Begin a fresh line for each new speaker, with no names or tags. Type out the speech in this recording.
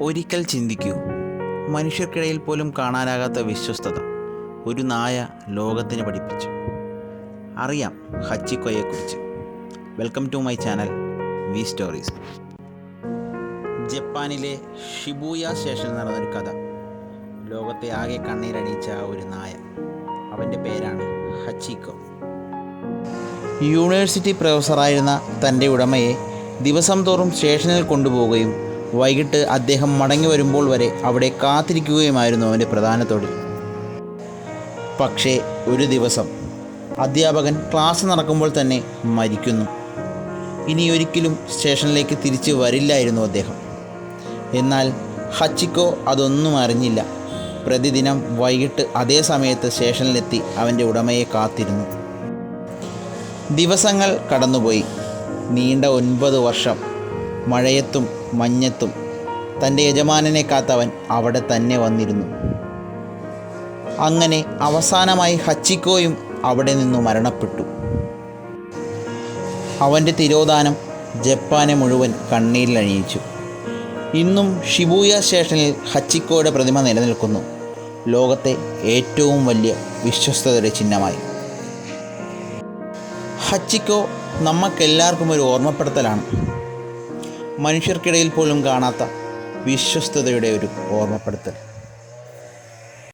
ഒരിക്കൽ ചിന്തിക്കൂ, മനുഷ്യർക്കിടയിൽ പോലും കാണാനാകാത്ത വിശ്വസ്തത ഒരു നായ ലോകത്തിന് പഠിപ്പിച്ചു. അറിയാം ഹച്ചിക്കോയെക്കുറിച്ച്. Welcome to my channel V stories. ജപ്പാനിലെ ഷിബൂയ സ്റ്റേഷനിൽ നടന്നൊരു കഥ. ലോകത്തെ ആകെ കണ്ണീരണിയിച്ച ഒരു നായ. അവൻ്റെ പേരാണ് ഹച്ചിക്കോ. യൂണിവേഴ്സിറ്റി പ്രൊഫസറായിരുന്ന തൻ്റെ ഉടമയെ ദിവസം തോറും സ്റ്റേഷനിൽ കൊണ്ടുപോവുകയും വൈകിട്ട് അദ്ദേഹം മടങ്ങി വരുമ്പോൾ വരെ അവിടെ കാത്തിരിക്കുകയുമായിരുന്നു അവൻ്റെ പ്രധാന തൊഴിൽ. പക്ഷേ ഒരു ദിവസം അധ്യാപകൻ ക്ലാസ് നടക്കുമ്പോൾ തന്നെ മരിക്കുന്നു. ഇനിയൊരിക്കലും സ്റ്റേഷനിലേക്ക് തിരിച്ചു വരില്ലായിരുന്നു അദ്ദേഹം. എന്നാൽ ഹച്ചിക്കോ അതൊന്നും അറിഞ്ഞില്ല. പ്രതിദിനം വൈകിട്ട് അതേ സമയത്ത് സ്റ്റേഷനിലെത്തി അവൻ്റെ ഉടമയെ കാത്തിരുന്നു. ദിവസങ്ങൾ കടന്നുപോയി. നീണ്ട 9 വർഷം മഴയത്തും മഞ്ഞത്തും തൻ്റെ യജമാനനെ കാത്തവൻ അവിടെ തന്നെ വന്നിരുന്നു. അങ്ങനെ അവസാനമായി ഹച്ചിക്കോയും അവിടെ നിന്നു മരണപ്പെട്ടു. അവൻ്റെ തിരോധാനം ജപ്പാനെ മുഴുവൻ കണ്ണീരിലണിയിച്ചു. ഇന്നും ഷിബൂയ സ്റ്റേഷനിൽ ഹച്ചിക്കോയുടെ പ്രതിമ നിലനിൽക്കുന്നു, ലോകത്തെ ഏറ്റവും വലിയ വിശ്വസ്തതയുടെ ചിഹ്നമായി. ഹച്ചിക്കോ നമുക്കെല്ലാവർക്കും ഒരു ഓർമ്മപ്പെടുത്തലാണ്. മനുഷ്യർക്കിടയിൽ പോലും കാണാത്ത വിശ്വസ്തതയുടെ ഒരു ഓർമ്മപ്പെടുത്തൽ.